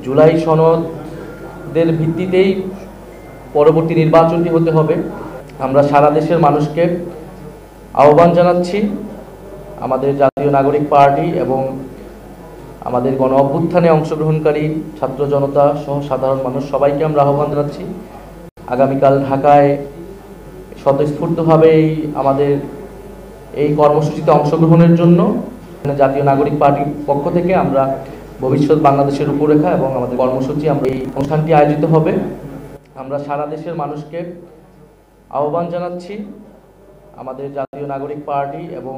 জুলাই সনদের ভিত্তিতেই পরবর্তী নির্বাচনটি হতে হবে। আমরা সারা দেশের মানুষকে আহ্বান জানাচ্ছি, আমাদের জাতীয় নাগরিক পার্টি এবং আমাদের গণ অভ্যুত্থানে অংশগ্রহণকারী ছাত্র জনতা সহ সাধারণ মানুষ সবাইকে আমরা আহ্বান জানাচ্ছি আগামীকাল ঢাকায় স্বতঃস্ফূর্তভাবে আমাদের এই কর্মসূচিতে অংশগ্রহণের জন্য। জাতীয় নাগরিক পার্টির পক্ষ থেকে আমরা ভবিষ্যৎ বাংলাদেশের রূপরেখা এবং আমাদের কর্মসূচি আমরা এই অনুষ্ঠানটি আয়োজিত হবে। আমরা সারা দেশের মানুষকে আহ্বান জানাচ্ছি, আমাদের জাতীয় নাগরিক পার্টি এবং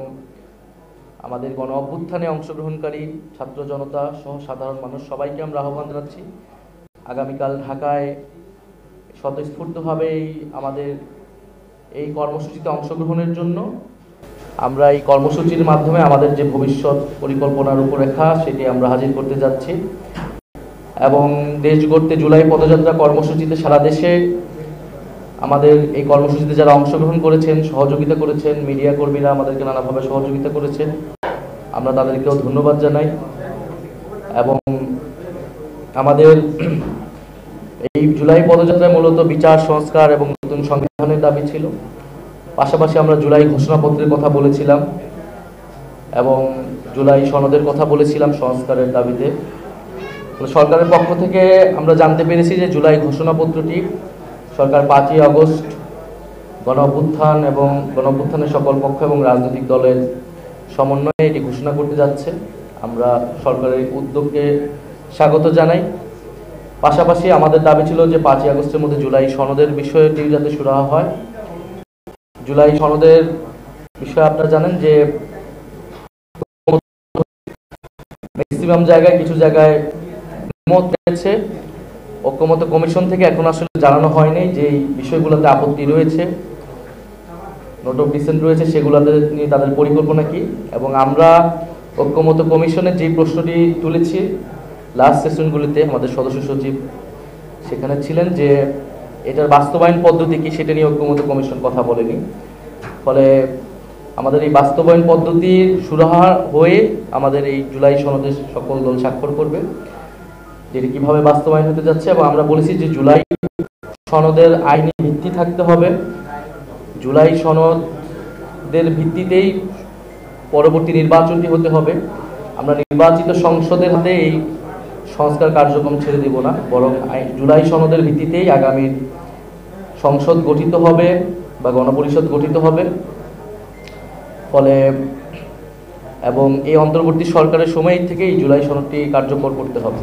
আমাদের গণ অভ্যুত্থানে অংশগ্রহণকারী ছাত্র জনতা সহ সাধারণ মানুষ সবাইকে আমরা আহ্বান জানাচ্ছি আগামীকাল ঢাকায় স্বতঃস্ফূর্তভাবে আমাদের এই কর্মসূচিতে অংশগ্রহণের জন্য। আমরা এই কর্মসূচির মাধ্যমে আমাদের যে ভবিষ্যৎ পরিকল্পনার রূপরেখা সেটি আমরা হাজির করতে যাচ্ছি এবং দেশ গড়তে জুলাই পদযাত্রা কর্মসূচিতে সারা দেশে আমাদের এই কর্মসূচিতে যারা অংশগ্রহণ করেছেন, সহযোগিতা করেছেন, মিডিয়া কর্মীরা আমাদেরকে নানাভাবে সহযোগিতা করেছেন, আমরা তাদেরকেও ধন্যবাদ জানাই। এবং আমাদের এই জুলাই পদযাত্রায় মূলত বিচার সংস্কার এবং নতুন সংবিধানের দাবি ছিল। পাশাপাশি আমরা জুলাই ঘোষণাপত্রের কথা বলেছিলাম এবং জুলাই সনদের কথা বলেছিলাম সংস্কারের দাবিতে। সরকারের পক্ষ থেকে আমরা জানতে পেরেছি যে জুলাই ঘোষণাপত্রটি সরকার 5ই আগস্ট গণ অভ্যুত্থান এবং গণ অভ্যুত্থানের সকল পক্ষ এবং রাজনৈতিক দলের সমন্বয়ে এটি ঘোষণা করতে যাচ্ছে। আমরা সরকারের উদ্যোগকে স্বাগত জানাই। পাশাপাশি আমাদের দাবি ছিল যে 5ই আগস্টের মধ্যে জুলাই সনদের বিষয়টি যাতে সুরাহা হয়। জুলাই সনদের বিষয়ে আপনারা জানেন যে ম্যাক্সিমাম জায়গায়, কিছু জায়গায় মত রয়েছে। ঐক্যমত্য কমিশন থেকে এখন আসলে জানানো হয়নি যে এই বিষয়গুলোতে আপত্তি রয়েছে, নোট অফ ডিসেন্ট রয়েছে, সেগুলোতে নিয়ে তাদের পরিকল্পনা কি। এবং আমরা ঐক্যমত্য কমিশনের যে প্রশ্নটি তুলেছি লাস্ট সেশনগুলিতে, আমাদের সদস্য সচিব সেখানে ছিলেন, যে এটার বাস্তবায়ন পদ্ধতি কি সেটা নিয়ে ঐক্যমত্য কমিশন কথা বলেনি। ফলে আমাদের এই বাস্তবায়ন পদ্ধতির সুরাহা হয়ে আমাদের এই জুলাই সনদে সকল দল স্বাক্ষর করবে, যেটি কিভাবে বাস্তবায়ন হতে যাচ্ছে। এবং আমরা বলেছি যে জুলাই সনদের আইনি ভিত্তি থাকতে হবে, জুলাই সনদের ভিত্তিতেই পরবর্তী নির্বাচনটি হতে হবে। আমরা নির্বাচিত সংসদের হাতে এই সংস্কার কার্যক্রম ছেড়ে দেব না, বরং জুলাই সনদের ভিত্তিতেই আগামী সংসদ গঠিত হবে বা গণপরিষদ গঠিত হবে। ফলে এবং এই অন্তর্বর্তী সরকারের সময় থেকেই জুলাই সনদটি কার্যকর করতে হবে।